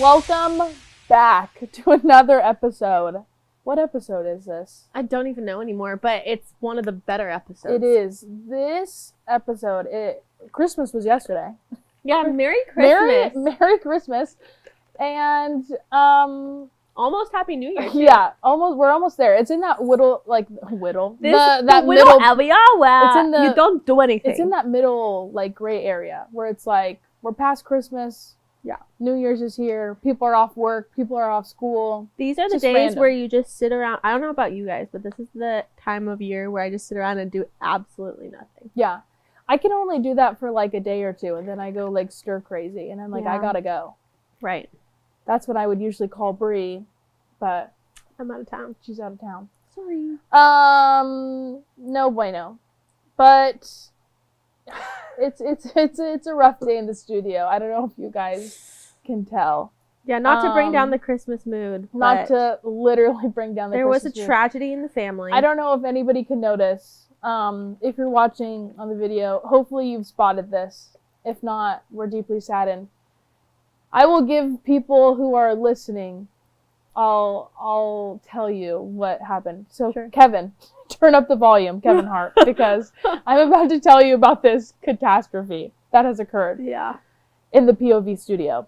Welcome back to another episode. What episode is this? I don't even know anymore, but it's one of the better episodes. It is. This episode, Christmas was yesterday. Yeah, Merry Christmas. Merry Christmas. And, almost Happy New Year, too. Yeah, we're almost there. It's in that whittle. That middle area where it's in the, you don't do anything. It's in that middle, like, gray area where it's like, we're past Christmas. Yeah. New Year's is here. People are off work. People are off school. These are the days random. Where you just sit around. I don't know about you guys, but this is the time of year where I just sit around and do absolutely nothing. Yeah. I can only do that for like a day or two, and then I go like stir crazy, and I'm like, I gotta go. Right. That's what I would usually call Brie, but I'm out of town. She's out of town. Sorry. No bueno. But it's a rough day in the studio. I don't know if you guys can tell. Yeah, not to bring down the Christmas mood. Not to literally bring down the Christmas mood. There was a tragedy in the family. I don't know if anybody can notice. If you're watching on the video, hopefully you've spotted this. If not, we're deeply saddened. I will give people who are listening, I'll tell you what happened. So, sure. Kevin, turn up the volume, Kevin Hart, because I'm about to tell you about this catastrophe that has occurred. Yeah. In the POV studio.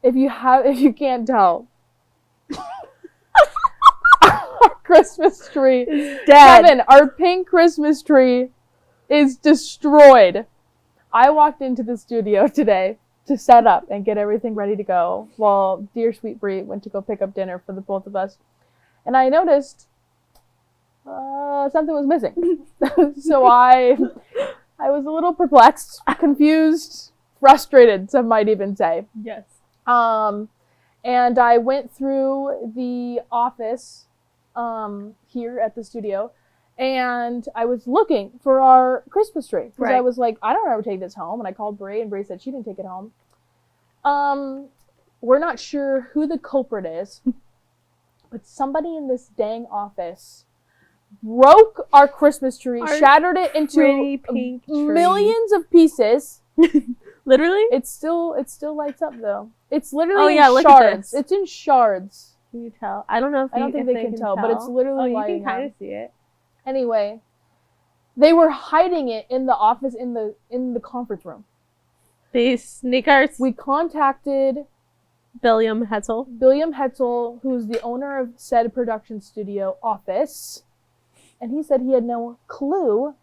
If you can't tell, our Christmas tree is dead. Kevin, our pink Christmas tree is destroyed. I walked into the studio today to set up and get everything ready to go while dear sweet Brie went to go pick up dinner for the both of us. And I noticed something was missing. So I was a little perplexed, confused, frustrated, some might even say. Yes. And I went through the office here at the studio, and I was looking for our Christmas tree. Because I was like, I don't ever take this home. And I called Brie, and Brie said she didn't take it home. We're not sure who the culprit is, but somebody in this dang office broke our Christmas tree, shattered it into millions of pieces. Literally? It still lights up though. It's literally in shards. It's in shards. Can you tell? I don't know if I don't think they can tell, but it's literally lighting up. You can kind of see it. Anyway, they were hiding it in the office in the conference room. These sneakers. We contacted William Hetzel, who's the owner of said production studio office, and he said he had no clue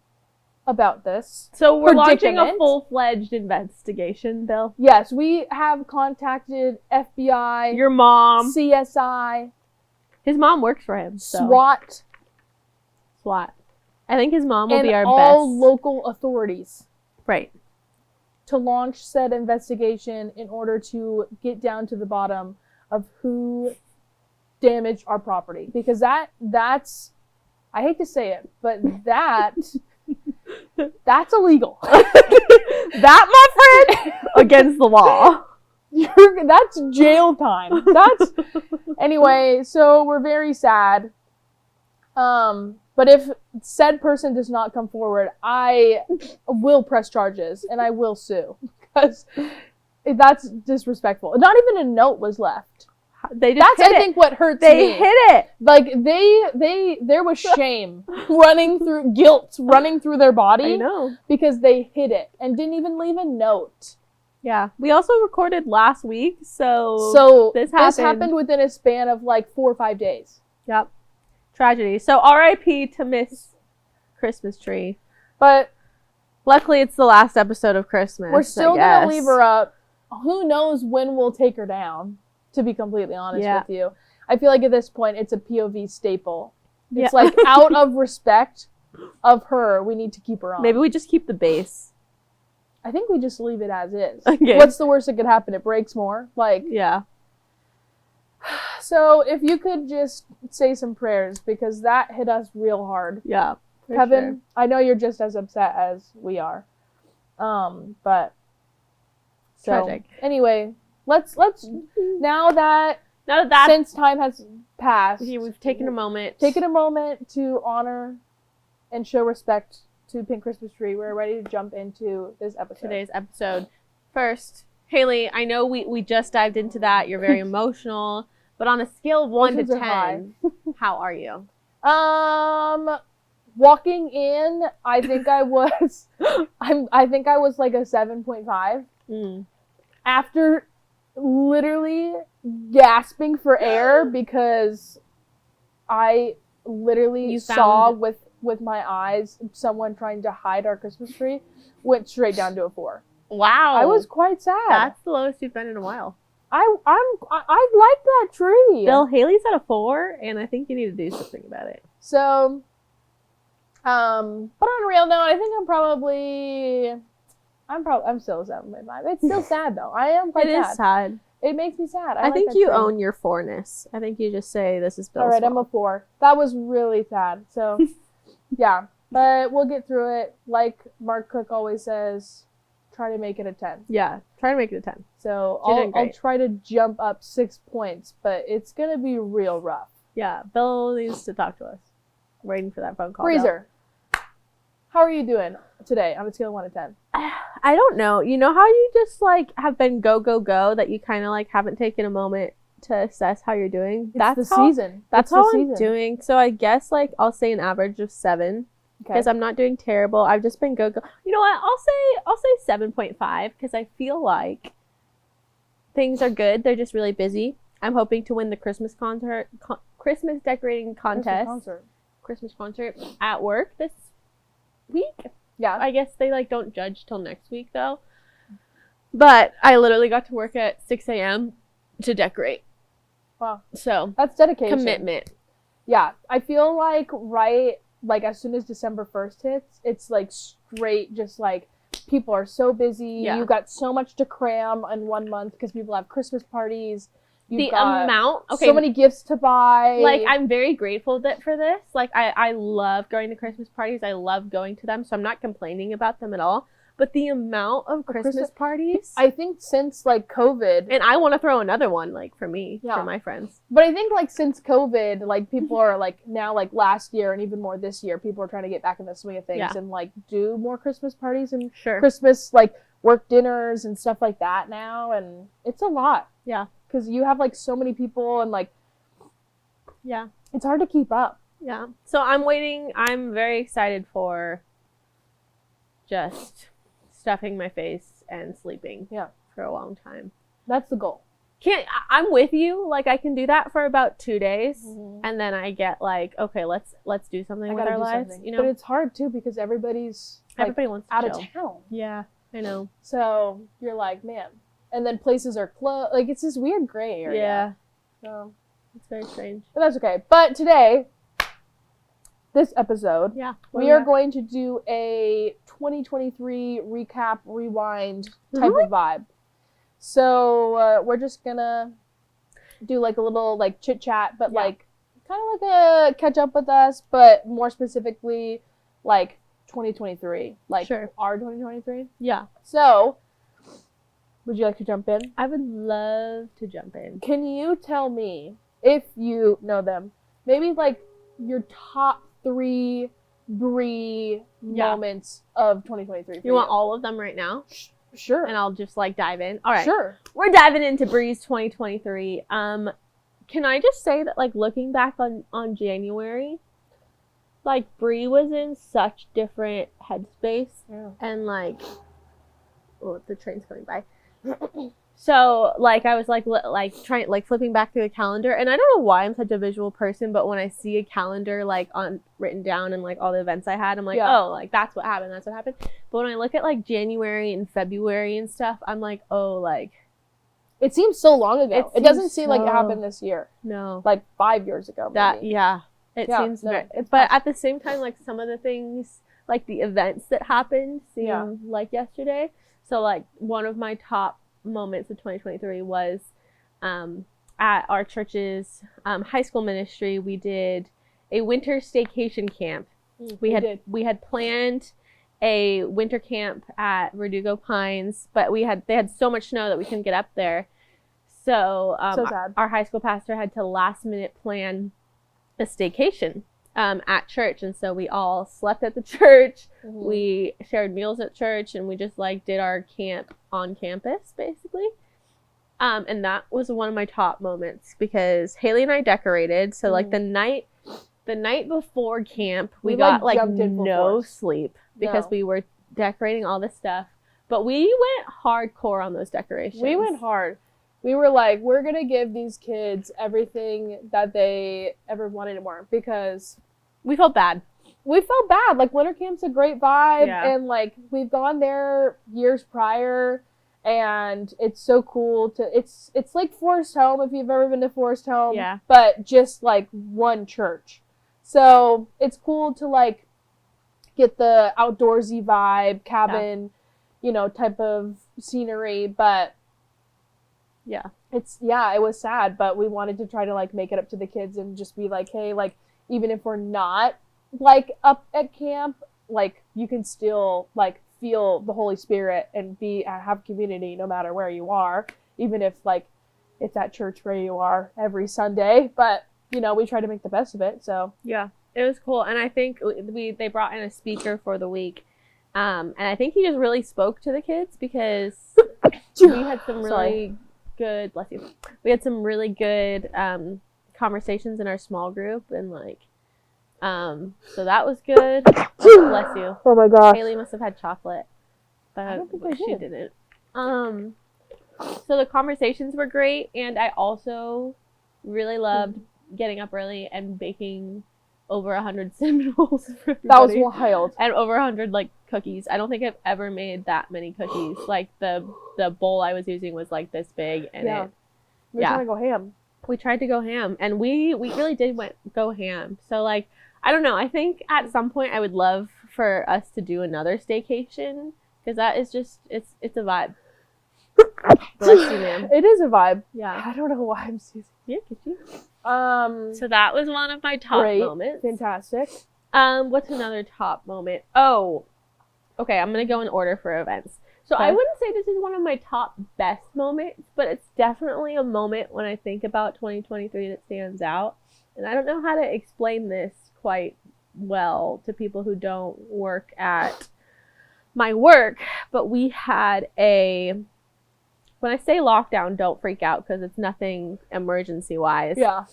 about this. So we're launching a full-fledged investigation, Bill. Yes, we have contacted FBI, your mom, CSI. His mom works for him. So. SWAT. I think his mom will be our best. And all local authorities. Right. To launch said investigation in order to get down to the bottom of who damaged our property. Because that's, I hate to say it, but that's illegal. That, my friend, against the law. That's jail time. Anyway, so we're very sad. But if said person does not come forward, I will press charges and I will sue because that's disrespectful. Not even a note was left. That's I think what hurts me. They hid it. Like there was shame guilt running through their body. I know. Because they hid it and didn't even leave a note. Yeah. We also recorded last week, so this happened within a span of like 4 or 5 days. Yep. Tragedy. So R.I.P. to Miss Christmas Tree. But luckily it's the last episode of Christmas. We're still going to leave her up. Who knows when we'll take her down, to be completely honest with you. I feel like at this point it's a POV staple. It's like out of respect of her, we need to keep her on. Maybe we just keep the base. I think we just leave it as is. Okay. What's the worst that could happen? It breaks more. Yeah. So if you could just say some prayers, because that hit us real hard. Yeah. Kevin, sure. I know you're just as upset as we are. But tragic. Anyway, let's now that since time has passed, we've taken a moment to honor and show respect to Pink Christmas Tree. We're ready to jump into this episode. Today's episode. First, Hailey, I know we just dived into that. You're very emotional, but on a scale of 1 to 10, how are you? Walking in, I think I was, I think I was like a 7.5. After literally gasping for air because I literally saw with my eyes someone trying to hide our Christmas tree, went straight down to a 4. Wow. I was quite sad. That's the lowest you've been in a while. I like that tree. Bill, Hailey's at a 4, and I think you need to do something about it. So, but on a real note, I think I'm still a 7.5. It's still sad though. I am quite sad. It is sad. It makes me sad. I think you own your 4-ness. I think you just say this is Bill's All right, fault. I'm a 4. That was really sad. So, yeah, but we'll get through it. Like Mark Cook always says, try to make it a 10. Yeah, try to make it a 10. So I'll try to jump up 6 points, but it's gonna be real rough. Yeah, Bill needs to talk to us. Waiting for that phone call. Freezer, how are you doing today on a scale of 1 to 10? I don't know. You know how you just like have been go that you kind of like haven't taken a moment to assess how you're doing? That's the season. That's how I'm doing. So I guess like I'll say an average of 7. Because I'm not doing terrible. I've just been go. You know what? I'll say 7.5 because I feel like things are good. They're just really busy. I'm hoping to win the Christmas decorating contest. Christmas concert at work this week. Yeah. I guess they like don't judge till next week though. But I literally got to work at 6 a.m. to decorate. Wow. So that's dedication. Commitment. Yeah. I feel like like as soon as December 1st hits, it's like straight just like people are so busy. Yeah. You got so much to cram in 1 month because people have Christmas parties. So many gifts to buy. Like I'm very grateful for this. Like I love going to Christmas parties. I love going to them. So I'm not complaining about them at all. But the amount of Christmas parties. I think since like COVID. And I want to throw another one like for me, for my friends. But I think like since COVID, like people are like now like last year and even more this year, people are trying to get back in the swing of things and like do more Christmas parties and Christmas like work dinners and stuff like that now. And it's a lot. Yeah. Because you have like so many people and like. Yeah. It's hard to keep up. Yeah. So I'm waiting. I'm very excited for just stuffing my face and sleeping for a long time. That's the goal. I'm with you. Like I can do that for about 2 days and then I get like, okay, let's do something with our lives. You know? But it's hard too because everybody wants out of town. Yeah, I know. So you're like, man. And then places are closed. Like it's this weird gray area. Yeah. So it's very strange. But that's okay. But today, this episode, we are going to do a 2023 recap, rewind type of vibe. So we're just gonna do like a little like chit chat, but like kind of like a catch up with us, but more specifically like 2023, like our 2023. Yeah. So, would you like to jump in? I would love to jump in. Can you tell me, if you know them, maybe like your top 3 Brie moments of 2023 for you want all of them right now? Sure. And I'll just like dive in. All right. Sure. We're diving into Brie's 2023. Can I just say that like looking back on January, like Brie was in such different headspace and like, oh, the train's coming by. So like I was like trying like flipping back through the calendar, and I don't know why I'm such a visual person, but when I see a calendar like written down and like all the events I had, I'm like, oh, like that's what happened. But when I look at like January and February and stuff, I'm like, oh, like it seems so long ago. It doesn't seem like it happened this year. No, like 5 years ago. Maybe. It seems very. But at the same time, like some of the things, like the events that happened, seem like yesterday. So like one of my top moments of 2023 was at our church's high school ministry. We did a winter staycation camp. We had planned a winter camp at Verdugo Pines, but they had so much snow that we couldn't get up there. So sad. Our high school pastor had to last minute plan a staycation at church, and so we all slept at the church. Mhm. We shared meals at church, and we just like did our camp on campus basically. And that was one of my top moments because Hailey and I decorated. So like the night before camp, we got like no sleep because we were decorating all this stuff. But we went hardcore on those decorations. We went hard. We were like, we're going to give these kids everything that they ever wanted and more because we felt bad. Like, winter camp's a great vibe. Yeah. And, like, we've gone there years prior, and it's so cool to... It's like Forest Home, if you've ever been to Forest Home. Yeah. But just, like, one church. So, it's cool to, like, get the outdoorsy vibe, cabin, you know, type of scenery, but... Yeah. It was sad, but we wanted to try to, like, make it up to the kids and just be like, hey, like, even if we're not, like, up at camp, like, you can still, like, feel the Holy Spirit and have community no matter where you are, even if, like, it's at church where you are every Sunday, but, you know, we try to make the best of it, so. Yeah, it was cool, and I think they brought in a speaker for the week, and I think he just really spoke to the kids because we had some really... good, bless you. We had some really good conversations in our small group, and like, so that was good. Bless you. Oh my gosh. Hailey must have had chocolate, but I don't think she didn't. So the conversations were great, and I also really loved getting up early and baking over 100 cinnamon rolls for everybody. That was wild. And over 100 like cookies. I don't think I've ever made that many cookies. Like the bowl I was using was like this big, and we were trying to go ham. We tried to go ham, and we really did go ham. So like, I don't know. I think at some point I would love for us to do another staycation because that is just it's a vibe. Bless you, ma'am. It is a vibe. Yeah. I don't know why I'm seizing. Yeah, could you? So that was one of my top moments. Fantastic. What's another top moment? Oh, okay. I'm gonna go in order for events. So I wouldn't say this is one of my top best moments, but it's definitely a moment when I think about 2023 that stands out. And I don't know how to explain this quite well to people who don't work at my work, but we had when I say lockdown, don't freak out because it's nothing emergency-wise. Yeah.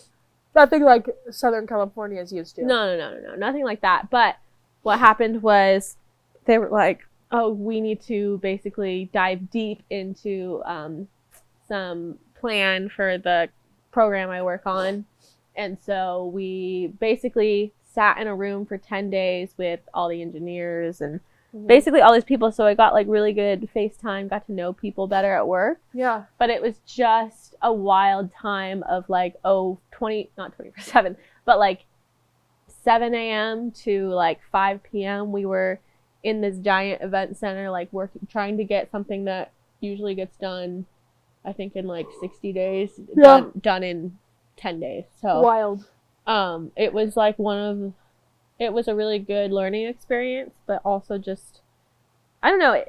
Nothing like Southern California is used to. No. Nothing like that. But what happened was they were like, oh, we need to basically dive deep into some plan for the program I work on. And so we basically sat in a room for 10 days with all the engineers and basically all these people. So I got like really good FaceTime, got to know people better at work. Yeah. But it was just a wild time of like, not 24/7, but like 7 a.m. to like 5 p.m. We were in this giant event center, like trying to get something that usually gets done, I think in like 60 days, done in 10 days. So wild. It was like it was a really good learning experience, but also just, I don't know,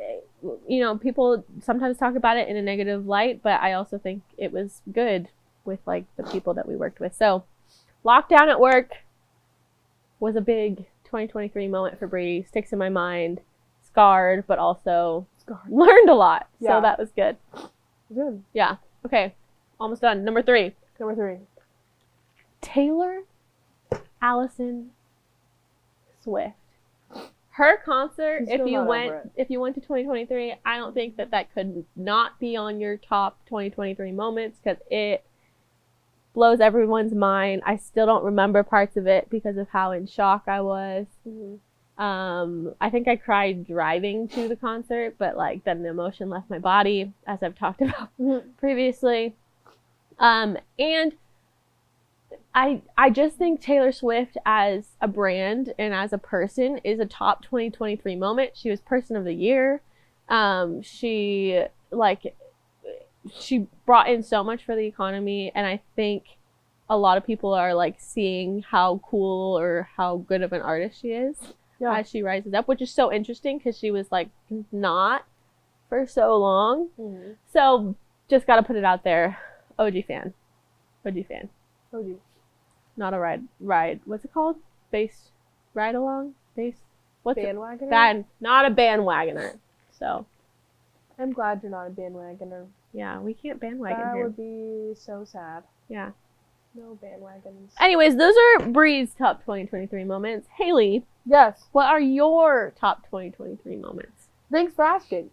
you know, people sometimes talk about it in a negative light, but I also think it was good with like the people that we worked with. So lockdown at work was a big 2023 moment for Brie. Sticks in my mind, scarred, but also learned a lot. Yeah. So that was good. Good. Yeah. Okay. Almost done. Number three. Taylor Allison Swift. Her concert, if you went to 2023, I don't think that could not be on your top 2023 moments because it blows everyone's mind. I still don't remember parts of it because of how in shock I was. I think I cried driving to the concert, but like then the emotion left my body, as I've talked about previously. And I just think Taylor Swift as a brand and as a person is a top 2023 moment. She was Person of the Year. She brought in so much for the economy, and I think a lot of people are like seeing how cool or how good of an artist she is as she rises up, which is so interesting because she was like not for so long. So just got to put it out there. OG fan. Not a ride. What's it called? space ride along? What's bandwagoner? Not a bandwagoner. So. I'm glad you're not a bandwagoner. Yeah, we can't bandwagon that here. That would be so sad. Yeah. No bandwagons. Anyways, those are Brie's top 2023 moments. Hailey. Yes. What are your top 2023 moments? Thanks for asking.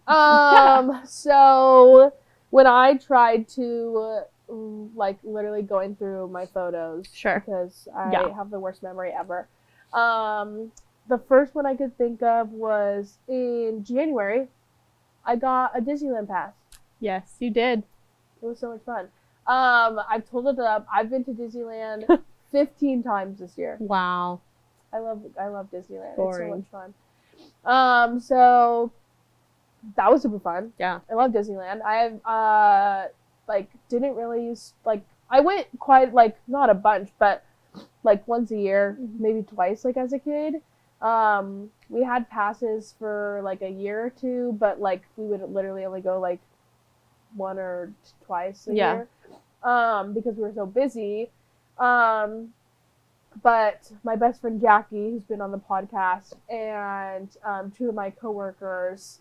So when I tried to like literally going through my photos, sure, because I have the worst memory ever. The first one I could think of was in January. I got a Disneyland pass. Yes, you did. It was so much fun. I've told it up. I've been to Disneyland 15 times this year. Wow. I love Disneyland. Boring. It's so much fun. So that was super fun. Yeah. I love Disneyland. I didn't really use, I went quite, not a bunch, but once a year, maybe twice, as a kid. We had passes for a year or two, but we would literally only go one or twice a year, because we were so busy. But my best friend Jackie, who's been on the podcast, and two of my coworkers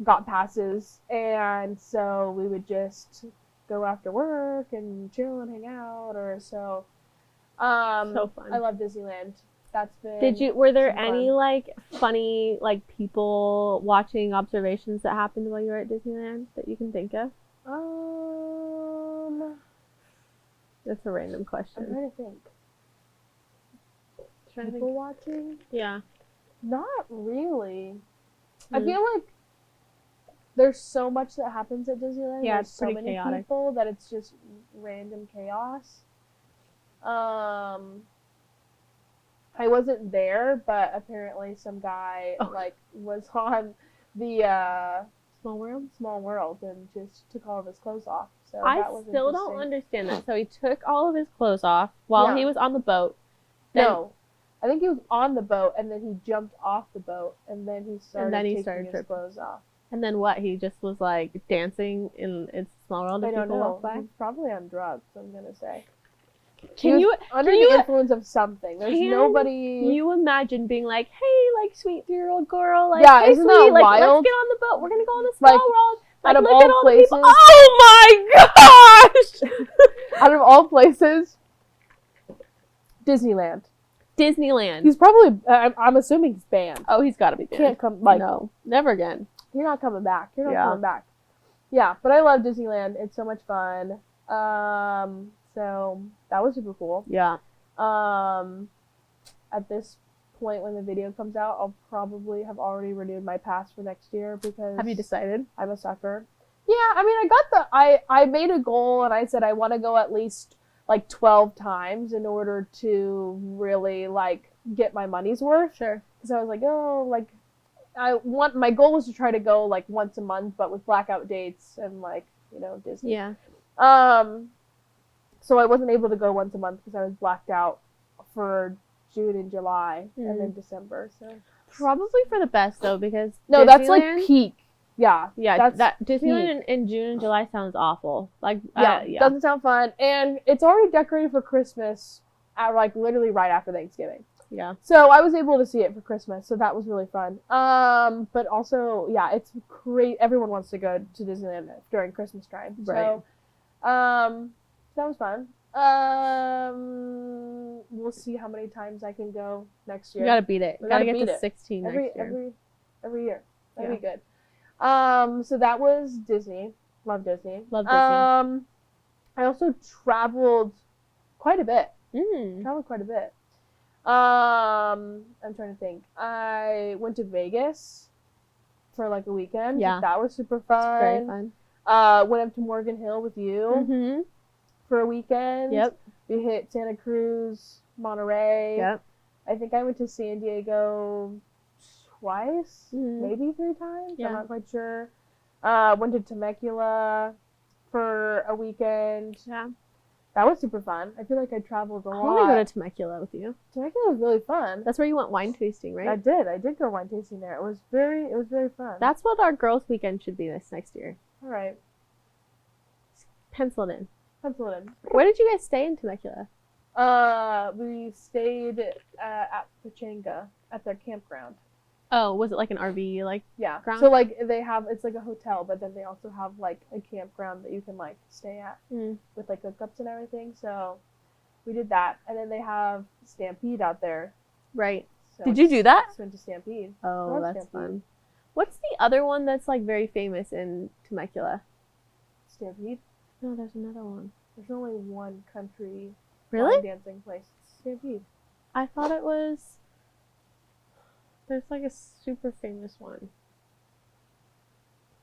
got passes, and so we would just go after work and chill and hang out, or so. So fun. I love Disneyland. That's been. Were there any funny people watching observations that happened while you were at Disneyland that you can think of? That's a random question. I'm trying to think. People watching? Yeah. Not really. I feel like there's so much that happens at Disneyland. Yeah, there's it's pretty so many chaotic. people that it's just random chaos. I wasn't there, but apparently some guy was on the Small World and just took all of his clothes off. So I that was still don't understand that. So he took all of his clothes off while he was on the boat. No, I think he was on the boat and then he jumped off the boat and then he started taking his clothes off. And then what? He just was dancing in Small World. I don't know. He's probably on drugs, I'm gonna say. Under the influence of something. There's nobody. You imagine being hey, sweet 3-year-old girl, hey, isn't sweet, that wild? Let's get on the boat. We're gonna go on the Small World. Out of look all at all places. The people. Oh my gosh! Out of all places, Disneyland. Disneyland. He's probably. I'm assuming he's banned. Oh, he's got to be banned. Can't come. No, never again. You're not coming back. You're not coming back. Yeah, but I love Disneyland. It's so much fun. So that was super cool. Yeah. At this point when the video comes out, I'll probably have already renewed my pass for next year because. Have you decided? I'm a sucker. Yeah, I mean, I made a goal and I said I want to go at least 12 times in order to really get my money's worth. Sure. Because I was my goal was to try to go once a month, but with blackout dates and Disney. Yeah. So I wasn't able to go once a month because I was blacked out for June and July and then December. So probably for the best though, because that's peak. Yeah. Yeah. That Disneyland in June and July sounds awful. Doesn't sound fun, and it's already decorated for Christmas at literally right after Thanksgiving. Yeah. So I was able to see it for Christmas, so that was really fun. But also, it's great. Everyone wants to go to Disneyland during Christmas time. Right. So, that was fun. We'll see how many times I can go next year. You gotta beat it. You gotta get to 16 next year. Every year. That'd be good. So that was Disney. Love Disney. I also traveled quite a bit. I'm trying to think. I went to Vegas for a weekend. Yeah. That was super fun. Very fun. Went up to Morgan Hill with you for a weekend. Yep. We hit Santa Cruz, Monterey. Yep. I think I went to San Diego twice, maybe 3 times. Yeah. I'm not quite sure. Went to Temecula for a weekend. Yeah. That was super fun. I feel like I traveled a lot. I want to go to Temecula with you. Temecula was really fun. That's where you went wine tasting, right? I did go wine tasting there. It was very fun. That's what our girls' weekend should be this next year. All right. Pencil it in. Pencil it in. Where did you guys stay in Temecula? We stayed at Pachanga at their campground. Oh, was it like an RV ground? So like it's like a hotel, but then they also have like a campground that you can like stay at with like hookups and everything. So we did that, and then they have Stampede out there. Right. So did you do that? Just went to Stampede. Oh, that's fun. What's the other one that's like very famous in Temecula? Stampede? No, there's another one. There's only one country line dancing place. Stampede. I thought it was. There's like a super famous one.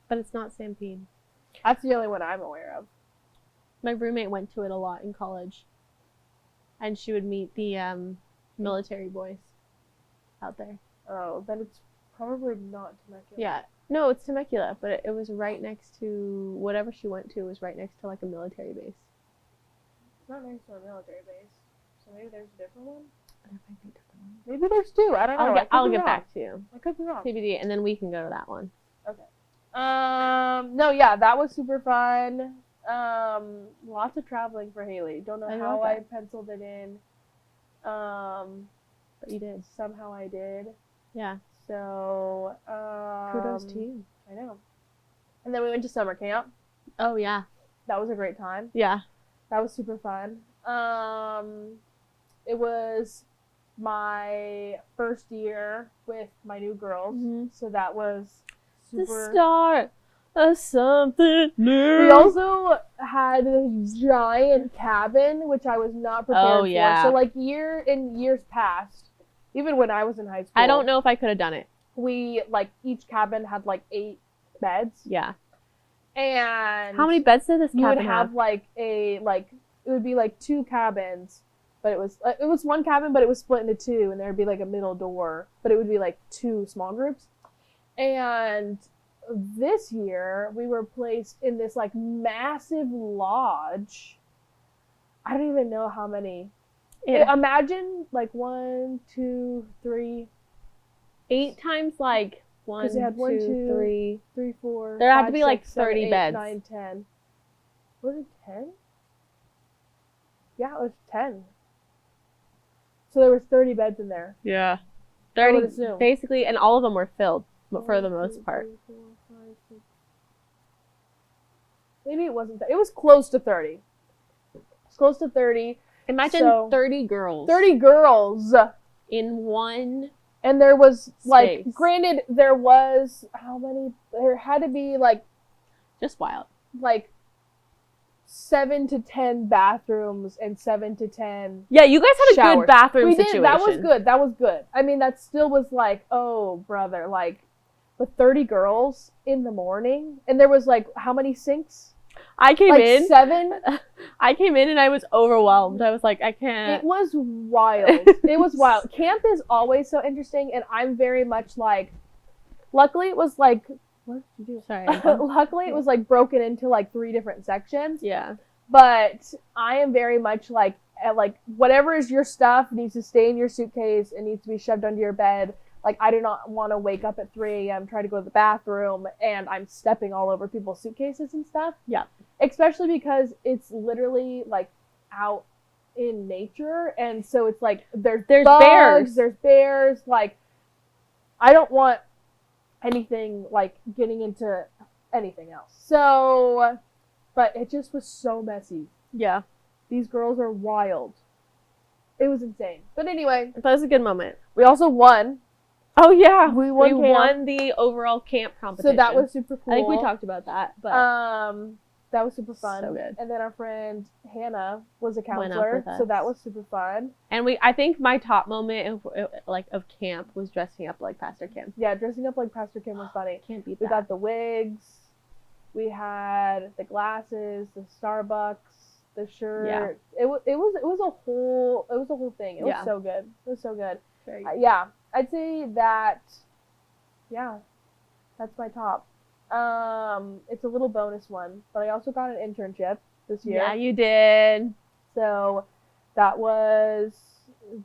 But it's not Stampede. That's the only one I'm aware of. My roommate went to it a lot in college. And she would meet the military boys out there. Oh, then it's probably not Temecula. Yeah. No, it's Temecula, but it was right next to whatever she went to was right next to like a military base. It's not next to a military base. So maybe there's a different one? Maybe there's two. I don't know. I'll get back to you. I could be wrong. TBD, and then we can go to that one. Okay. No, yeah, that was super fun. Lots of traveling for Hailey. Don't know how I penciled it in. But you did. Somehow I did. Yeah. So, kudos to you. I know. And then we went to summer camp. Oh, yeah. That was a great time. Yeah. That was super fun. It was my first year with my new girls. So that was super... The start of something new. We also had this giant cabin, which I was not prepared for. So, like, in years past, even when I was in high school... I don't know if I could have done it. We, like, each cabin had, like, 8 beds. Yeah. And... How many beds did this cabin have? You would have, like, it would be, like, 2 cabins. But it was one cabin, but it was split into 2, and there would be, like, a middle door. But it would be, like, 2 small groups. And this year, we were placed in this, like, massive lodge. I don't even know how many. Yeah. Imagine, like, 1, 2, 3. 8 times, like, 1, 2, 3. 3, 4. There 5, had to be, 6, like, 7, 30 8, beds. 9, 10. Was it 10? Yeah, it was 10. So there was 30 beds in there. Yeah. 30, basically, and all of them were filled, for the most part. 3, 4, 5, 6. Maybe it wasn't that. It was close to 30. It's close to 30. Imagine 30 girls. 30 girls. In one And there was, like, space. Granted, there was, how many? There had to be, like... Just wild. Like, 7 to 10 bathrooms and 7 to 10 Yeah, you guys had a showers. good bathroom We situation. did. That was good. I mean, that still was like, oh, brother, like, with 30 girls in the morning, and there was, like, how many sinks? I came in. 7? I came in and I was overwhelmed. I was like, I can't. It was wild. It was wild. Camp is always so interesting, and I'm very much like, luckily it was like, what did you do? Sorry. Luckily it was like broken into like 3 different sections. Yeah. But I am very much like whatever is your stuff needs to stay in your suitcase. It needs to be shoved under your bed. Like, I do not want to wake up at 3 a.m., try to go to the bathroom, and I'm stepping all over people's suitcases and stuff. Yeah. Especially because it's literally, like, out in nature, and so it's like, there's bugs, bears. There's bears. Like, I don't want anything, like, getting into anything else. So, but it just was so messy. Yeah. These girls are wild. It was insane. But anyway. That was a good moment. We also won. Oh, yeah. We won the overall camp competition. So that was super cool. I think we talked about that. But that was super fun. So good. And then our friend Hannah was a counselor, so that was super fun. And I think my top moment of camp was dressing up like Pastor Kim. Yeah, dressing up like Pastor Kim was funny. Can't beat that. We got the wigs. We had the glasses, the Starbucks, the shirt. Yeah. It was a whole thing. It was so good. It was so good. Very good. Yeah. I'd say that, that's my top. It's a little bonus one, but I also got an internship this year. Yeah, you did. So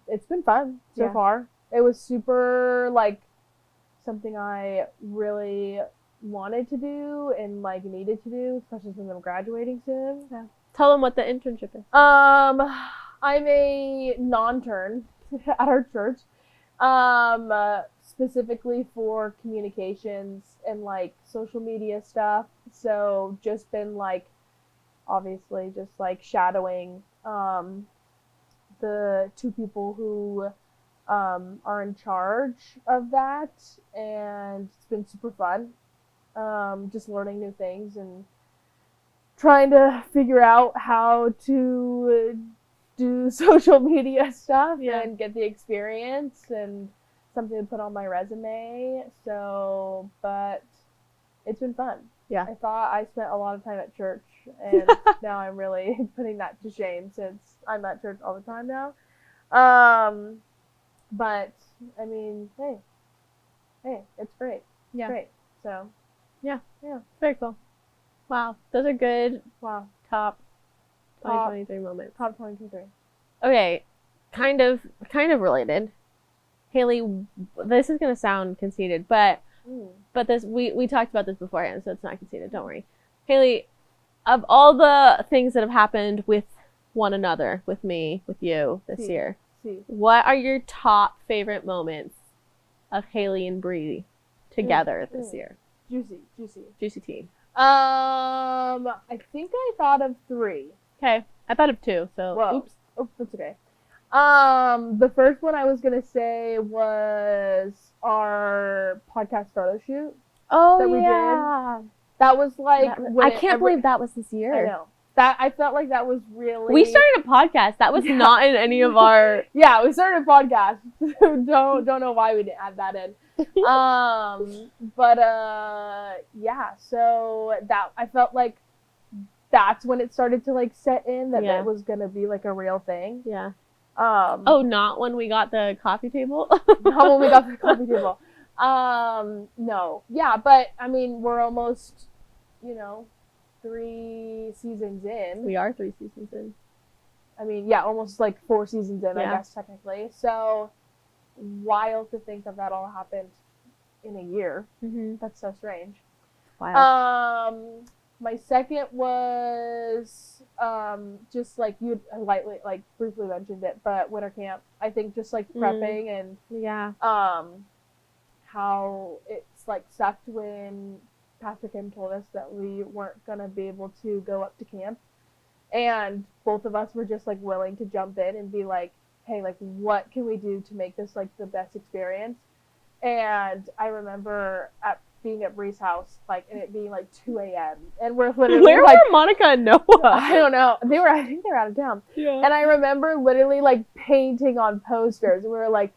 it's been fun so far. It was super, like, something I really wanted to do and, like, needed to do, especially since I'm graduating soon. Yeah. Tell them what the internship is. I'm a non-turn at our church, specifically for communications and like social media stuff. So just been like, obviously, just like shadowing the two people who are in charge of that, and it's been super fun. Just learning new things and trying to figure out how to do social media stuff and get the experience and something to put on my resume. So, but it's been fun. Yeah. I thought I spent a lot of time at church, and now I'm really putting that to shame since I'm at church all the time now. But I mean, hey, it's great. Yeah. Great. So, yeah. Very cool. Wow. Those are good. Wow. Top 2023 moments. Top 2023. Okay. Kind of related. Hailey, this is going to sound conceited, but this we talked about this beforehand, so it's not conceited. Don't worry. Hailey, of all the things that have happened with one another, with me, with you this year, what are your top favorite moments of Hailey and Brie together this year? Juicy tea. I think I thought of 3. Okay, I thought of 2. So whoa. Oops, that's okay. The first one I was gonna say was our podcast photo shoot. Oh, that we did. That was like I can't believe that was this year. I know. That I felt like that was really. We started a podcast. That was not in any of our. Yeah, we started a podcast. don't know why we didn't add that in. But yeah. So that I felt like that's when it started to like set in that it was gonna be like a real thing. Yeah. Not when we got the coffee table. Not when we got the coffee table. No. Yeah, but I mean, we're almost, 3 seasons in. We are 3 seasons in. I mean, yeah, almost like 4 seasons in, I guess, technically. So, wild to think that all happened in a year. Mm-hmm. That's so strange. Wild. My second was just like you lightly, like briefly mentioned it, but winter camp. I think just like prepping and how it's like sucked when Pastor Kim told us that we weren't gonna be able to go up to camp, and both of us were just like willing to jump in and be like, hey, like what can we do to make this like the best experience? And I remember being at Bree's house, like, and it being like 2 a.m. and we're literally where were Monica and Noah? I don't know. I think they were out of town. Yeah. And I remember literally like painting on posters. And we were like,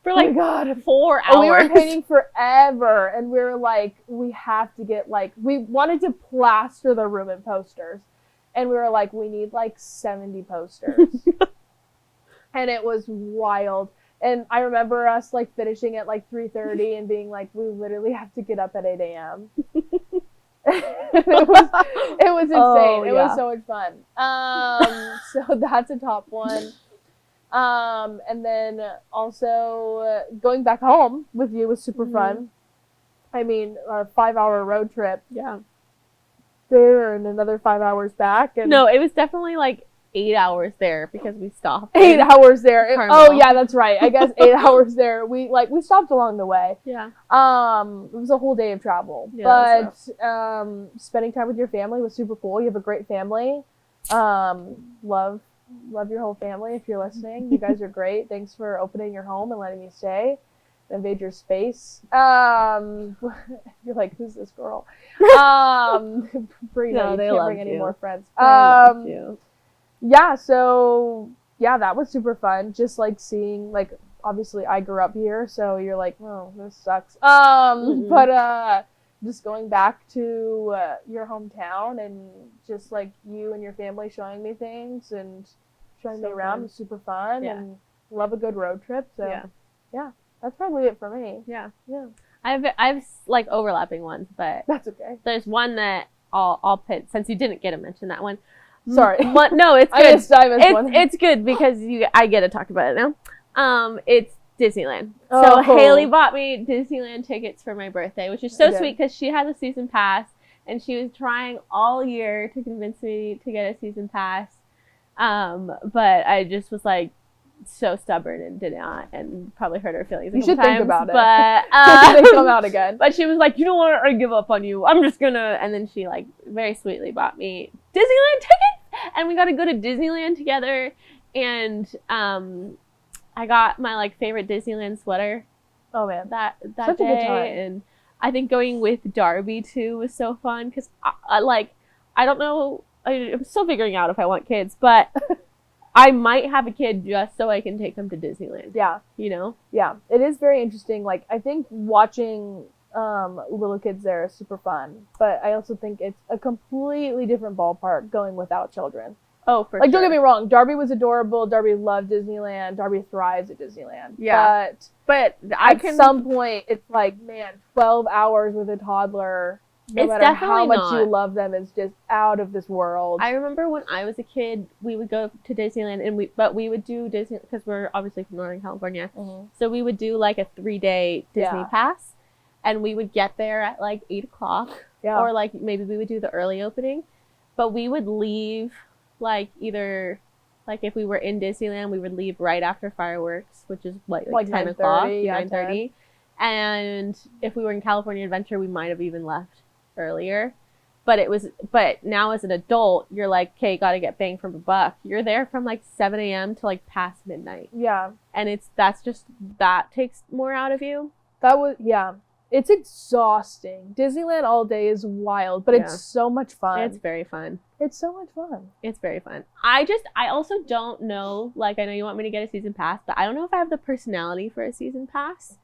for like, oh my God, 4 hours. And we were painting forever. And we were like, we have to get like, we wanted to plaster the room in posters. And we were like, we need like 70 posters. And it was wild. And I remember us like finishing at like 3:30 and being like, we literally have to get up at 8 a.m. it was insane. It was so much fun. So that's a top one. And then also going back home with you was super fun. I mean, a 5-hour road trip. Yeah. There and another 5 hours back. And no, it was definitely like 8 hours there because we stopped. 8 hours there. Oh yeah, that's right. I guess 8 hours there. We stopped along the way. Yeah. It was a whole day of travel. Yeah, but spending time with your family was super cool. You have a great family. Love your whole family if you're listening. You guys are great. Thanks for opening your home and letting me stay. Invade your space. You're like, who's this girl? Brie, no, you can't bring any more friends. They love you. Yeah, so yeah, that was super fun. Just like seeing, like, obviously I grew up here, so you're like, oh, this sucks. But just going back to your hometown and just like you and your family showing me things and showing me around was super fun. And love a good road trip. So yeah, that's probably it for me. Yeah. I've like overlapping ones, but that's okay. There's one that I'll put, since you didn't get to mention that one. Sorry. No, it's good. I missed one. It's good because I get to talk about it now. It's Disneyland. So Hailey bought me Disneyland tickets for my birthday, which is so sweet because she has a season pass and she was trying all year to convince me to get a season pass. But I just was like so stubborn and did not, and probably hurt her feelings. You should think about it. But they come out again. But she was like, you know what? I give up on you. I'm just gonna. And then she like very sweetly bought me Disneyland tickets, and we got to go to Disneyland together. And I got my like favorite Disneyland sweater. Oh man, that such day. A good time. And I think going with Darby too was so fun because I don't know. I'm still figuring out if I want kids, but I might have a kid just so I can take them to Disneyland. Yeah. You know? Yeah. It is very interesting. Like, I think watching little kids there is super fun, but I also think it's a completely different ballpark going without children. Oh, for like, sure. Don't get me wrong. Darby was adorable. Darby loved Disneyland. Darby thrives at Disneyland. Yeah. But at some point, it's like, man, 12 hours with a toddler, no matter how much you love them, is just out of this world. I remember when I was a kid, we would go to Disneyland, and we would do Disney, because we're obviously from Northern California. Mm-hmm. So we would do like a 3-day Disney pass, and we would get there at like 8 o'clock, or like maybe we would do the early opening, but we would leave like either, like if we were in Disneyland, we would leave right after fireworks, which is like 10 o'clock, 9:30. And if we were in California Adventure, we might have even left earlier. But now as an adult, you're like, okay, gotta get bang for a buck. You're there from like 7 a.m. to like past midnight. Yeah. And that takes more out of you. It's exhausting. Disneyland all day is wild, but it's so much fun. It's very fun. It's so much fun. It's very fun. I also don't know, like, I know you want me to get a season pass, but I don't know if I have the personality for a season pass,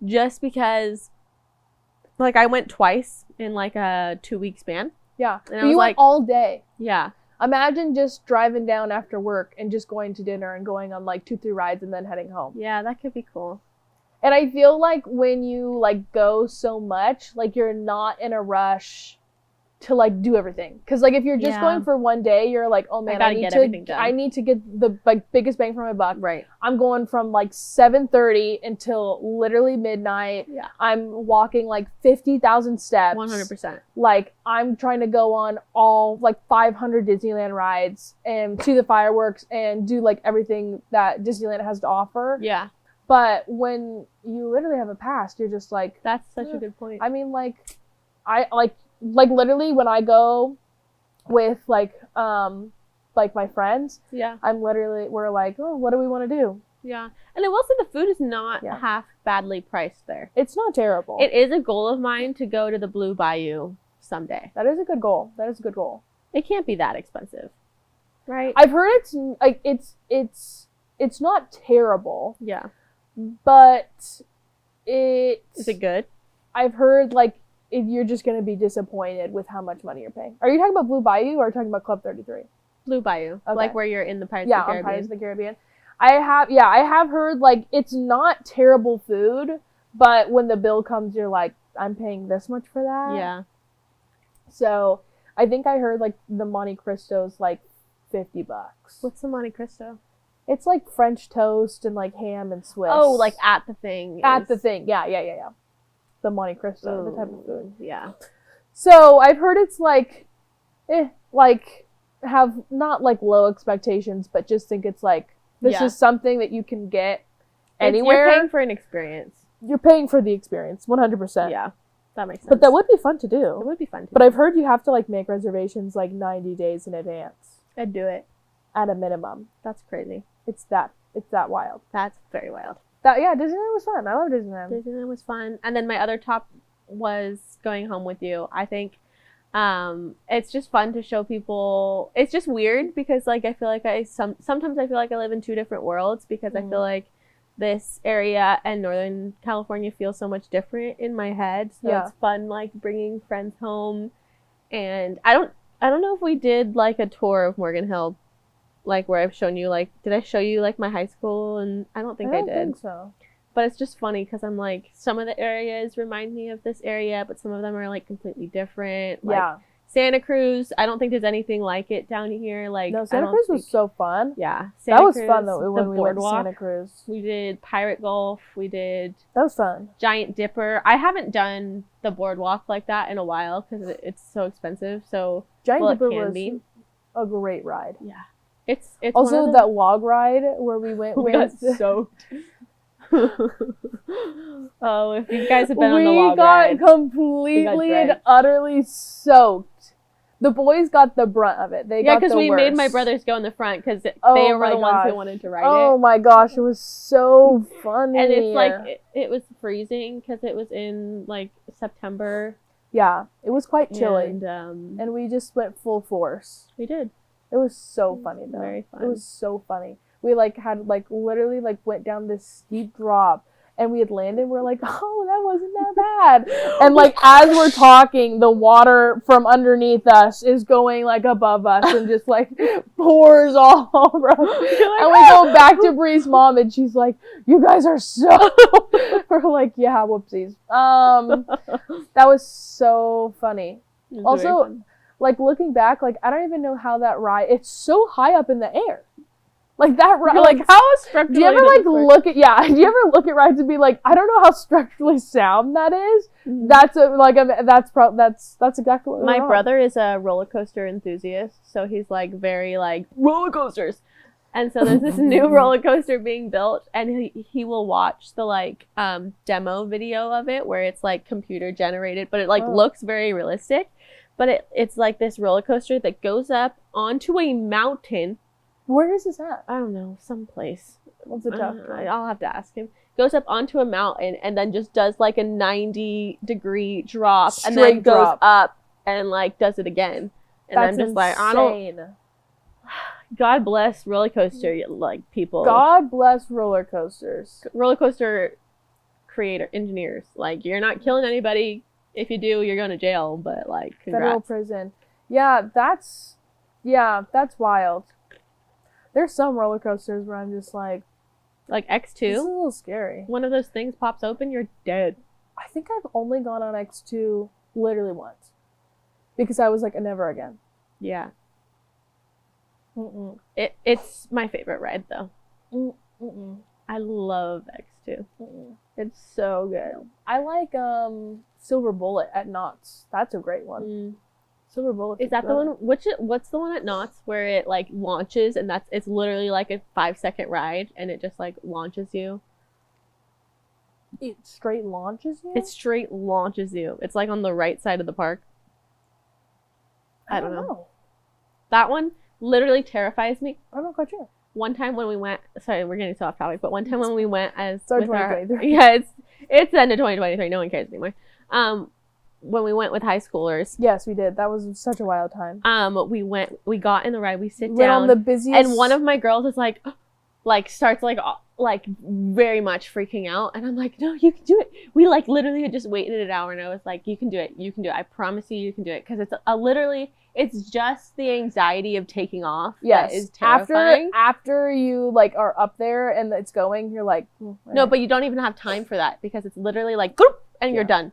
just because, like, I went twice in like a 2-week span. Yeah. And you went all day. Yeah. Imagine just driving down after work and just going to dinner and going on like 2-3 rides and then heading home. Yeah, that could be cool. And I feel like when you like go so much, like you're not in a rush to like do everything. Because like if you're just going for one day, you're like, oh man, I need to get the like biggest bang for my buck. Right. I'm going from like 7:30 until literally midnight. Yeah. I'm walking like 50,000 steps. 100%. Like I'm trying to go on all like 500 Disneyland rides and see the fireworks and do like everything that Disneyland has to offer. Yeah. But when you literally have a pass, you're just like... That's such a good point. I mean, like, I, like literally when I go with, like my friends, we're like, oh, what do we want to do? Yeah. And I will say the food is not half badly priced there. It's not terrible. It is a goal of mine to go to the Blue Bayou someday. That is a good goal. It can't be that expensive. Right? I've heard it's, like, it's not terrible. Yeah. But is it good? I've heard like you're just gonna be disappointed with how much money you're paying. Are you talking about Blue Bayou or are you talking about Club 33? Blue Bayou, like where you're in the Pirates of the Caribbean. On Pirates of the Caribbean. I have heard like it's not terrible food, but when the bill comes, you're like, I'm paying this much for that. Yeah. So I think I heard like the Monte Cristo's like $50. What's the Monte Cristo? It's like French toast and like ham and Swiss. Oh, like at the thing. Yeah. The Monte Cristo, the type of food. Yeah. So I've heard it's like, like have not like low expectations, but just think it's like, this is something that you can get anywhere. You're paying for an experience. You're paying for the experience, 100%. Yeah, that makes sense. But that would be fun to do. It would be fun to do. But I've heard you have to like make reservations like 90 days in advance. I'd do it. At a minimum. That's crazy. It's that wild. That's very wild. Disneyland was fun. I love Disneyland. Disneyland was fun. And then my other top was going home with you. I think it's just fun to show people. It's just weird because like I feel like sometimes I feel like I live in two different worlds because I feel like this area and Northern California feels so much different in my head. So it's fun like bringing friends home. And I don't know if we did like a tour of Morgan Hill, like where I've shown you, like, did I show you like my high school? And I don't think I did. I think so. But it's just funny because I'm like, some of the areas remind me of this area, but some of them are like completely different. Like, Santa Cruz, I don't think there's anything like it down here. Like, no, Santa Cruz was so fun. Yeah. That was fun though when we went to Santa Cruz. We did Pirate Gulf. That was fun. Giant Dipper. I haven't done the boardwalk like that in a while because it's so expensive. So Giant Dipper was a great ride. Yeah. It's also that log ride where we went. We got soaked. Oh, if you guys have been on the log ride, we got completely and utterly soaked. The boys got the brunt of it. Yeah, because we made my brothers go in the front because they were the ones who wanted to ride it. Oh my gosh, it was so funny. And it's like it was freezing because it was in like September. Yeah, it was quite chilly, and we just went full force. We did. It was so funny though. Very fun. It was so funny. We like had like literally like went down this steep drop. And we had landed, we're like, oh, that wasn't that bad. And like, as we're talking, the water from underneath us is going like above us and just like pours all over us. And we go back to Brie's mom and she's like, you guys are so, we're like, yeah, whoopsies. That was so funny. Also, like looking back, like I don't even know how that ride, it's so high up in the air. Like that, like how structurally? Do you ever like look at Do you ever look at rides and be like, I don't know how structurally sound that is. Mm-hmm. That's exactly what my brother is a roller coaster enthusiast, so he's like very like roller coasters, and so there's this new roller coaster being built, and he will watch the like demo video of it where it's like computer generated, but it like looks very realistic, but it's like this roller coaster that goes up onto a mountain. Where is this at? I don't know, someplace. What's the top? I'll have to ask him. Goes up onto a mountain and then just does like a 90-degree drop. Straight and then drop. Goes up and like does it again. And that's then just insane. Like, I don't. God bless roller coaster like people. God bless roller coasters. Roller coaster engineers. Like, you're not killing anybody. If you do, you're going to jail. But like, congrats. Federal prison. Yeah, that's wild. There's some roller coasters where I'm just like X2. This is a little scary. One of those things pops open, you're dead. I think I've only gone on X2 literally once. Because I was like, never again. Yeah. It's my favorite ride though. I love X2. It's so good. I like Silver Bullet at Knott's. That's a great one. Silver Bullet. Is that the one? What's the one at Knott's where it like launches and it's literally like a 5-second ride and it just like launches you? It straight launches you? It straight launches you. It's like on the right side of the park. I don't know. That one literally terrifies me. I'm not quite sure. One time when we went, sorry, we're getting so off topic, but one time when we went it's the end of 2023. No one cares anymore. When we went with high schoolers. Yes, we did. That was such a wild time. We got in the ride, we sit down. On the busiest. And one of my girls is like starts like very much freaking out. And I'm like, no, you can do it. We like literally had just waited an hour and I was like, you can do it. You can do it. I promise you can do it. Cause it's just the anxiety of taking off. Yes. That is terrifying. After you like are up there and it's going, you're like, no, but you don't even have time for that because it's literally like, and you're done.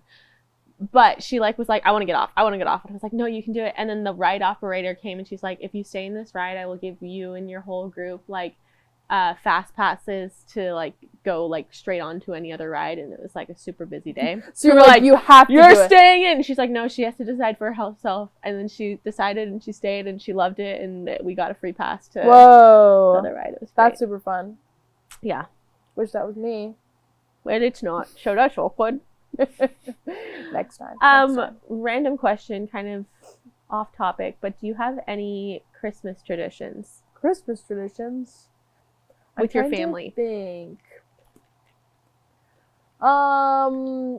But she like was like, I want to get off. And I was like, no, you can do it. And then the ride operator came and she's like, if you stay in this ride, I will give you and your whole group like fast passes to like go like straight on to any other ride. And it was like a super busy day. So you're like, you have to You're staying in. And she's like, no, she has to decide for herself. And then she decided and she stayed and she loved it. And we got a free pass to the other ride. It was great. That's super fun. Yeah. Wish that was me. Well, it's not. So that's awkward. Next time. Random question, kind of off topic, but do you have any Christmas traditions? With your family?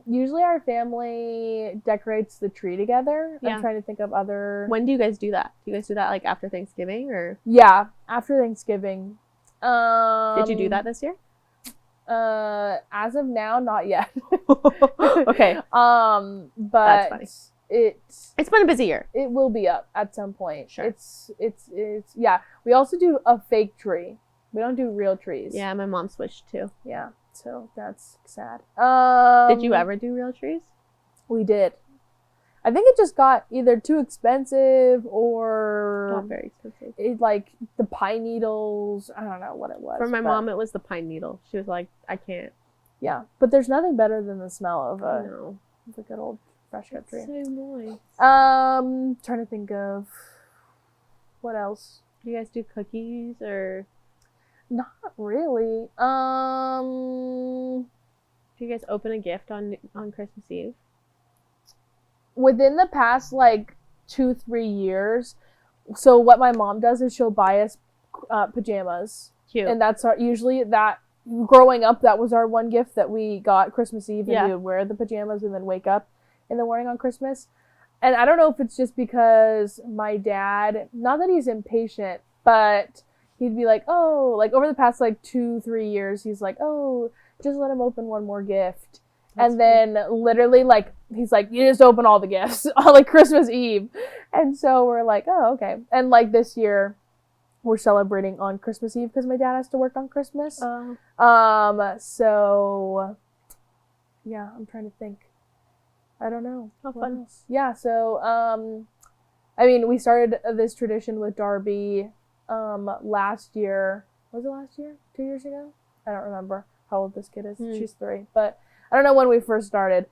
Usually our family decorates the tree together. Yeah. I'm trying to think of other. When do you guys do that? Do you guys do that like after Thanksgiving or? Yeah, after Thanksgiving. Did you do that this year? As of now, not yet. Okay. But that's funny. It's been a busy year. It will be up at some point. Sure. It's yeah. We also do a fake tree. We don't do real trees. Yeah, my mom switched too. Yeah, so that's sad. Did you ever do real trees? We did. I think it just got either too expensive or not very expensive. It like the pine needles. I don't know what it was. For my mom, it was the pine needle. She was like, I can't. Yeah, but there's nothing better than the smell of a good old fresh cut tree. So nice. Trying to think of what else. Do you guys do cookies or? Not really. Do you guys open a gift on Christmas Eve? Within the past, like, 2-3 years, so what my mom does is she'll buy us pajamas. Cute. And that's usually that, growing up, that was our one gift that we got Christmas Eve, and we would wear the pajamas and then wake up in the morning on Christmas. And I don't know if it's just because my dad, not that he's impatient, but he'd be like, oh, like, over the past, like, 2-3 years, he's like, oh, just let him open one more gift. That's then literally, like, he's like, you just open all the gifts on, like, Christmas Eve. And so we're like, oh, okay. And, like, this year, we're celebrating on Christmas Eve because my dad has to work on Christmas. So, yeah, I'm trying to think. I don't know. How fun. Else? Yeah, so, I mean, we started this tradition with Darby last year. Was it last year? 2 years ago? I don't remember how old this kid is. She's 3. But I don't know when we first started.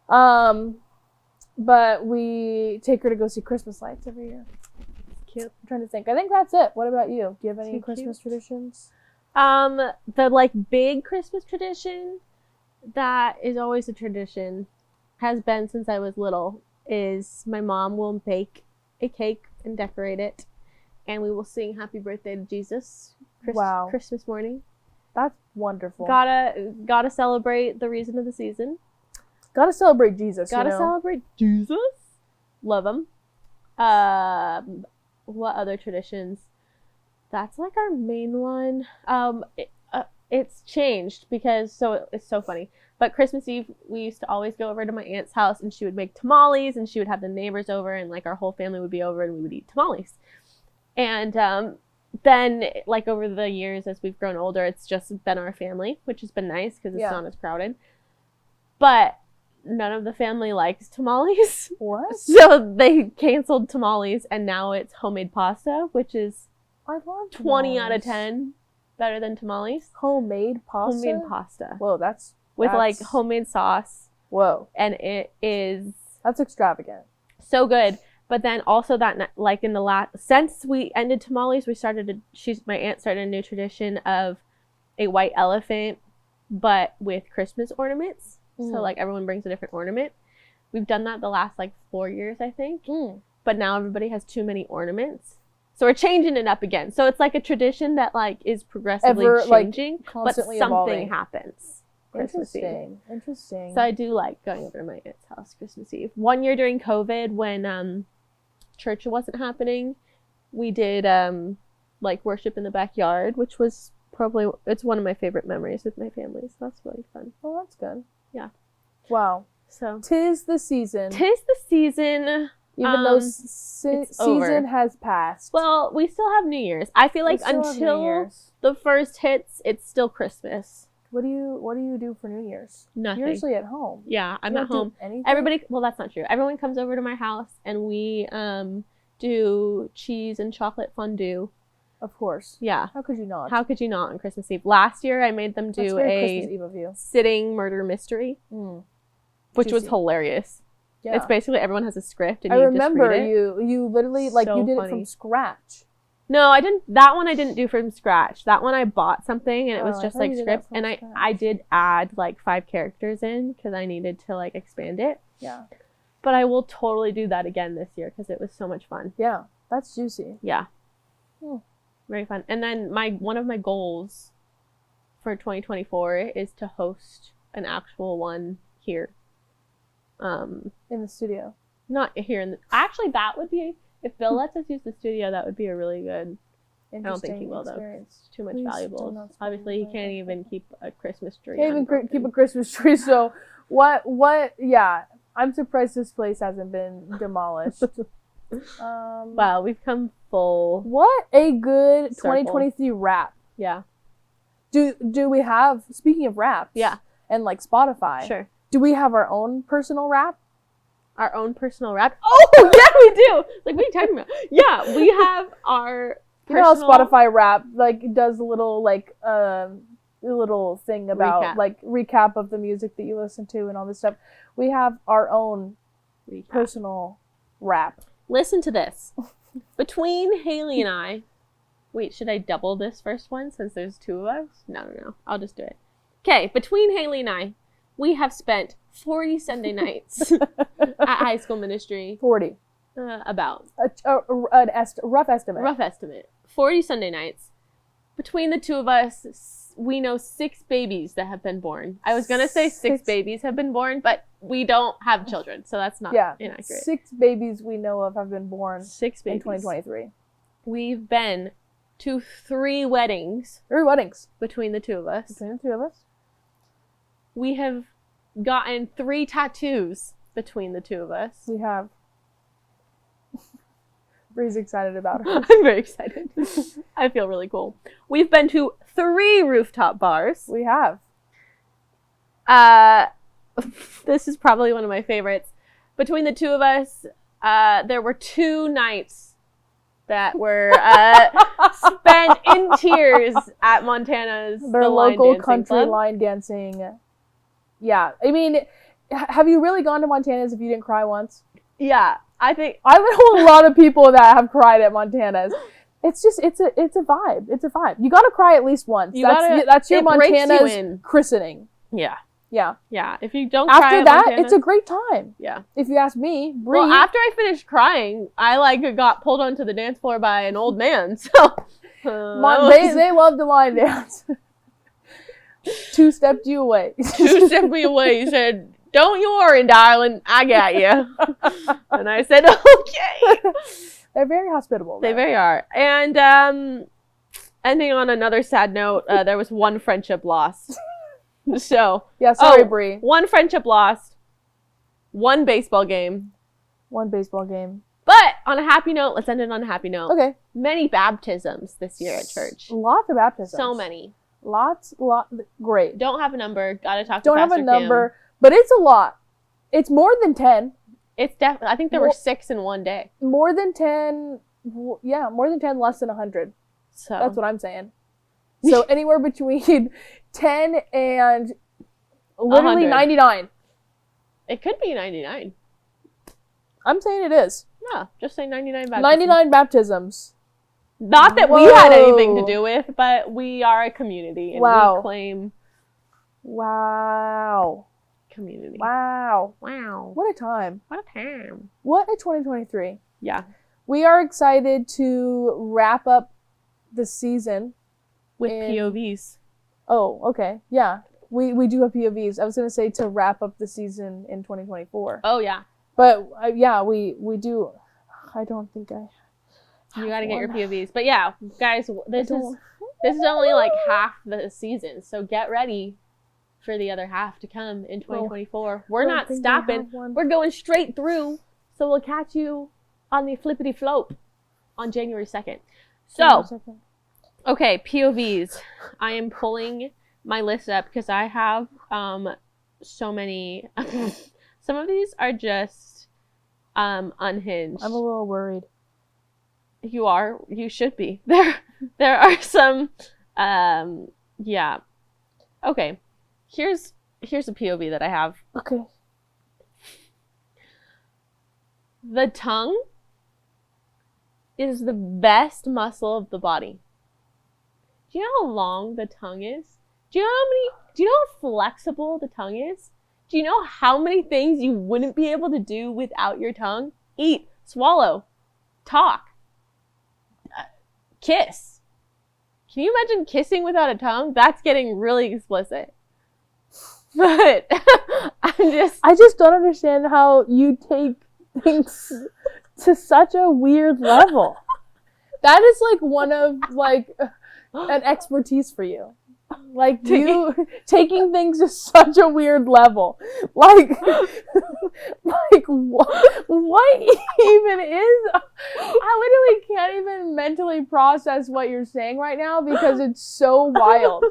But we take her to go see Christmas lights every year. Cute. I'm trying to think. I think that's it. What about you? Do you have any Christmas traditions? The, like, big Christmas tradition that is always a tradition, has been since I was little, is my mom will bake a cake and decorate it, and we will sing Happy Birthday to Jesus Christmas morning. That's wonderful. Gotta celebrate the reason of the season. Gotta celebrate Jesus. Celebrate Jesus. Love him. What other traditions? That's, like, our main one. It's changed because it's so funny. But Christmas Eve, we used to always go over to my aunt's house, and she would make tamales, and she would have the neighbors over, and, like, our whole family would be over, and we would eat tamales. And then, like, over the years, as we've grown older, it's just been our family, which has been nice because it's not as crowded. But none of the family likes tamales. What? So they canceled tamales, and now it's homemade pasta, which is, I love 20 out of 10 better than tamales. Homemade pasta? Homemade pasta. Whoa, that's like, homemade sauce. Whoa. And it is... That's extravagant. So good. But then also that, like, in the since we ended tamales, my aunt started a new tradition of a white elephant, but with Christmas ornaments. So, like, everyone brings a different ornament. We've done that the last, like, 4 years, I think. But now everybody has too many ornaments. So we're changing it up again. So it's, like, a tradition that, like, is progressively changing, like, constantly but something evolving. Happens. Christmas Eve. Interesting. So I do like going over to my aunt's house Christmas Eve. One year during COVID, when church wasn't happening, we did like, worship in the backyard, which was it's one of my favorite memories with my family. So that's really fun. Oh, that's good. Yeah. Wow. So 'tis the season. Even though season has passed. Well, we still have New Year's. I feel like until the first hits, it's still Christmas. What do you do for New Year's? Nothing. You're usually at home. Yeah, I'm at home. Anything? Well, that's not true. Everyone comes over to my house, and we do cheese and chocolate fondue. Of course. Yeah. How could you not? How could you not on Christmas Eve? Last year, I made them do Christmas Eve of you. sitting murder mystery, which was hilarious. Yeah. It's basically everyone has a script, and you just read it. I remember you literally, like, you did it from scratch. No, I didn't. That one I didn't do from scratch. That one I bought something, and it was just, like, script. And I did add, like, 5 characters in because I needed to, like, expand it. Yeah. But I will totally do that again this year because it was so much fun. Yeah, that's juicy. Yeah. Very fun. And then one of my goals for 2024 is to host an actual one here. In the studio. Not here actually, that would be, if Bill lets us use the studio, that would be a really good. I don't think he will, though. It's too much valuables. Obviously, he can't even keep a Christmas tree. Can't even keep a Christmas tree. So what? Yeah, I'm surprised this place hasn't been demolished. Wow, we've come full. What a good 2023 wrap. Yeah. Do we have, speaking of wraps? Yeah. And, like, Spotify. Sure. Do we have our own personal wrap? Our own personal wrap? Oh, yeah, we do. Like, what are you talking about? Yeah, we have our personal... You know how Spotify wrap, like, does a little, like, little thing about, like, recap of the music that you listen to and all this stuff. We have our own personal wrap. Listen to this. Between Hailey and I, Wait, should I double this first one since there's 2 of us? No. I'll just do it. Okay, between Hailey and I, we have spent 40 Sunday nights at High School Ministry. 40. About. Rough estimate. Rough estimate. 40 Sunday nights. Between the 2 of us, we know 6 babies that have been born. I was going to say 6 babies have been born, but we don't have children, so that's not inaccurate. 6 babies we know of have been born 6 babies. In 2023. We've been to 3 weddings. 3 weddings. Between the 2 of us. Between the 2 of us. We have gotten 3 tattoos between the 2 of us. We have. Bree's excited about it. I'm very excited. I feel really cool. We've been to 3 rooftop bars. We have. This is probably one of my favorites. Between the 2 of us, there were 2 nights that were spent in tears at Montana's their local country line dancing. Yeah, I mean, have you really gone to Montana's if you didn't cry once? Yeah, I think I've known a lot of people that have cried at Montana's. It's just it's a vibe. It's a vibe. You got to cry at least once. That's your Montana's christening. Yeah. Yeah. Yeah. If you don't after cry at that, Montana's, it's a great time. Yeah. If you ask me, Brie. Well, after I finished crying, I got pulled onto the dance floor by an old man. So they love the line dance. 2-stepped you away. 2-stepped me away. He said, "Don't you worry, darling. I got you." And I said, "Okay." They're very hospitable. They very are. And ending on another sad note, there was 1 friendship lost. So yeah, sorry, Brie. 1 friendship lost. 1 baseball game. 1 baseball game. But on a happy note, let's end it on a happy note. Okay. Many baptisms this year at church. Lots of baptisms. So many. Great. Don't have a number. Gotta talk to Don't Pastor have a number, Kim. but it's a lot. It's more than 10. It's definitely. I think there were 6 in one day. More than 10. Yeah, more than 10, less than 100. So that's what I'm saying. So anywhere between 10 and literally 99. It could be 99. I'm saying it is. Yeah, just say 99 baptisms. 99 baptisms. Not that we had anything to do with, but we are a community and we claim. Wow. Community. Wow. Wow. What a time. What a time. What a 2023. Yeah. We are excited to wrap up the season with POVs. Oh, okay. Yeah. We do have POVs. I was going to say to wrap up the season in 2024. Oh, yeah. But yeah, we do. I don't think I. You got to get your POVs. But yeah, guys, this is only like half the season. So get ready for the other half to come in 2024. We're not stopping. We're going straight through. So we'll catch you on the flippity float on January 2nd. So, okay, POVs. I am pulling my list up because I have so many. Some of these are just unhinged. I'm a little worried. You are. You should be. There are some. Yeah. Okay. Here's a POV that I have. Okay. The tongue is the best muscle of the body. Do you know how long the tongue is? Do you know how flexible the tongue is? Do you know how many things you wouldn't be able to do without your tongue? Eat, swallow, talk, kiss. Can you imagine kissing without a tongue? That's getting really explicit. But I just don't understand how you take things to such a weird level. That is like one of an expertise for you. Like you taking things to such a weird level. Like what even is? I literally can't even mentally process what you're saying right now because it's so wild.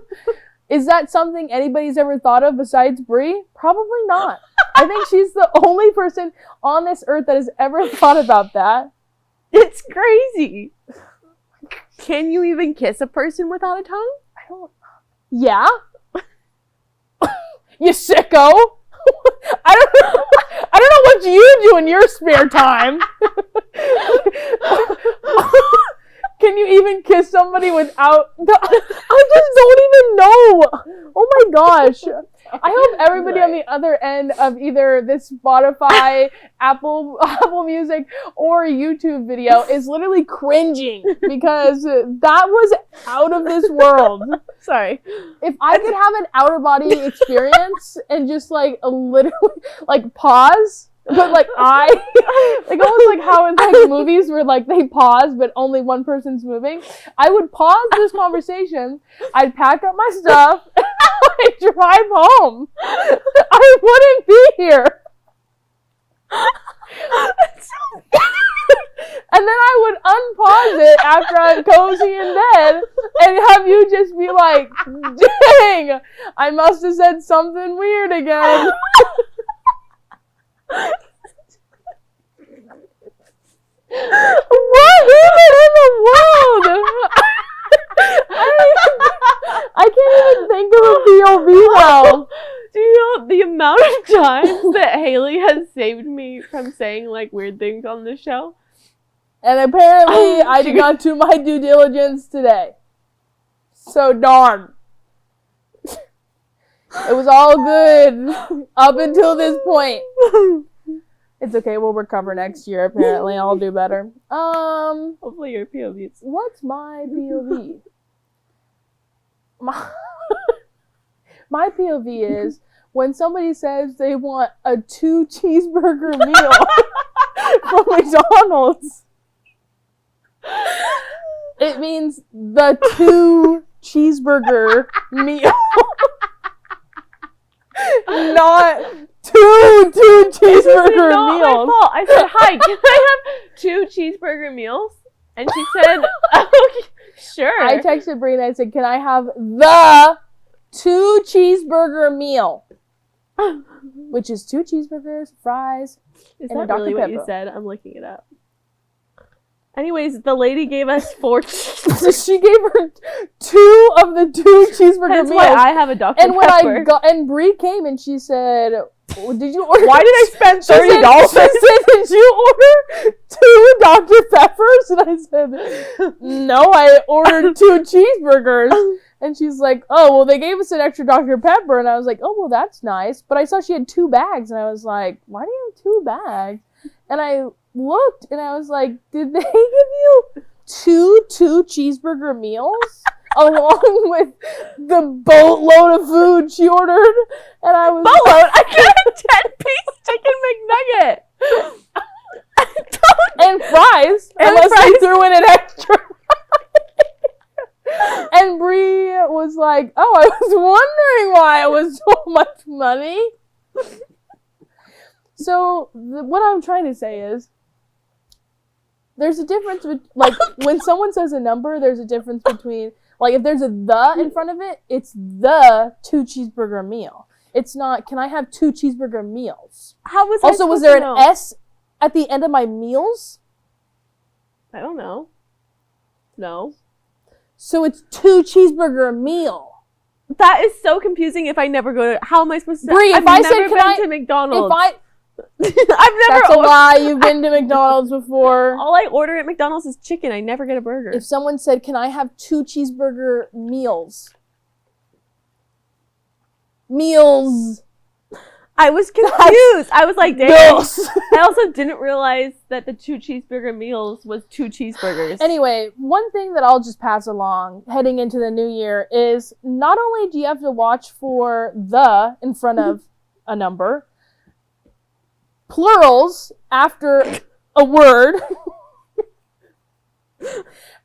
Is that something anybody's ever thought of besides Brie? Probably not. I think she's the only person on this earth that has ever thought about that. It's crazy. Can you even kiss a person without a tongue? I don't. Yeah? You sicko! I don't know what you do in your spare time. Can you even kiss somebody without... I just don't even know. Oh my gosh. I hope everybody on the other end of either this Spotify, Apple Music, or YouTube video is literally cringing because that was out of this world. Sorry. If I could have an outer body experience and just like literally like pause, but like like almost like how in like movies where like they pause but only one person's moving, I would pause this conversation, I'd pack up my stuff, and I'd drive home. I wouldn't be here. And then I would unpause it after I'm cozy in bed and have you just be like, dang, I must have said something weird again. What even in the world? I can't even think of a POV now. Do you know the amount of times that Hailey has saved me from saying like weird things on this show? And apparently I did not do my due diligence today. So darn. It was all good up until this point. It's okay, we'll recover next year apparently. I'll do better. Hopefully your POV. What's my POV? My POV is when somebody says they want a 2 cheeseburger meal from McDonald's. It means the 2 cheeseburger meal. Not two cheeseburger meals. Not my fault. I said, hi, can I have 2 cheeseburger meals? And she said, okay, sure. I texted Brie and I said, can I have the 2 cheeseburger meal? Which is 2 cheeseburgers, fries, is and that a Dr. really Pepper. What you said? I'm looking it up. Anyways, the lady gave us 4 So she gave her 2 of the 2 cheeseburger meals. That's why I have a Dr. And when Pepper. and Brie came and she said, did you order? Why did I spend $30? She said, did you order 2 Dr. Peppers? And I said, no, I ordered 2 cheeseburgers. And she's like, oh, well, they gave us an extra Dr. Pepper. And I was like, oh, well, that's nice. But I saw she had 2 bags. And I was like, why do you have 2 bags? And I looked and I was like, did they give you 2 cheeseburger meals? Along with the boatload of food she ordered. And I was boatload? I got a 10-piece chicken McNugget. And fries. Unless they threw in an extra. And Brie was like, oh, I was wondering why it was so much money. So what I'm trying to say is, there's a difference, like, when someone says a number, there's a difference between, like, if there's a the in front of it, it's the 2 cheeseburger meal. It's not, can I have 2 cheeseburger meals? How was also, was there an S at the end of my meals? I don't know. No. So it's 2 cheeseburger meal. That is so confusing if I never go to, how am I supposed to, Brie, if I said, can I, to McDonald's. I've never That's a lie. You've been to McDonald's before. All I order at McDonald's is chicken. I never get a burger. If someone said, can I have 2 cheeseburger meals? Meals. I was confused. I was like, dang. I also didn't realize that the 2 cheeseburger meals was 2 cheeseburgers. Anyway, one thing that I'll just pass along heading into the new year is not only do you have to watch for the in front of a number, plurals after a word,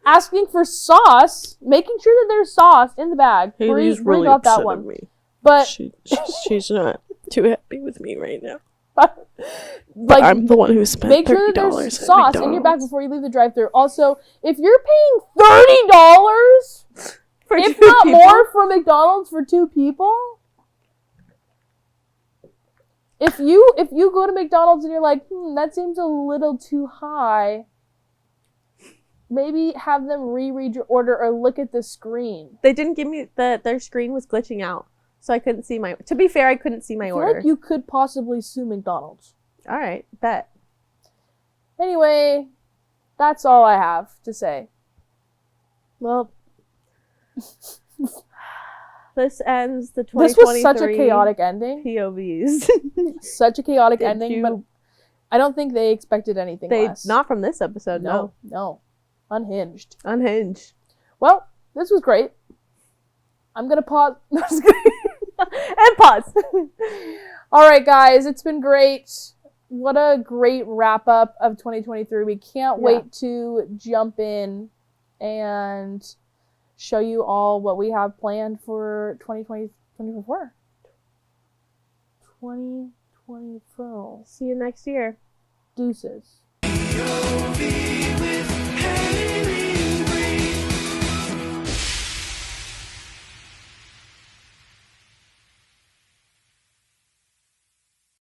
asking for sauce, making sure that there's sauce in the bag. Hailey's really got upset that one. at me. But she's not too happy with me right now. But I'm the one who spent $30 make sure that there's sauce in your bag McDonald's. before you leave the drive-thru. Also, if you're paying $30, if not more, for McDonald's for 2 people, if you go to McDonald's and you're like, that seems a little too high, maybe have them reread your order or look at the screen. They didn't give me their screen was glitching out, so I couldn't see my. To be fair, I couldn't see my order. I feel like you could possibly sue McDonald's. All right, bet. Anyway, that's all I have to say. Well, this ends the 2023 This was such a chaotic ending. POVs. Such a chaotic ending, but I don't think they expected anything less. Not from this episode, no. No. Unhinged. Well, this was great. I'm gonna pause. And pause. All right, guys, it's been great. What a great wrap up of 2023. We can't wait to jump in and show you all what we have planned for 2024. 2024. See you next year. Deuces.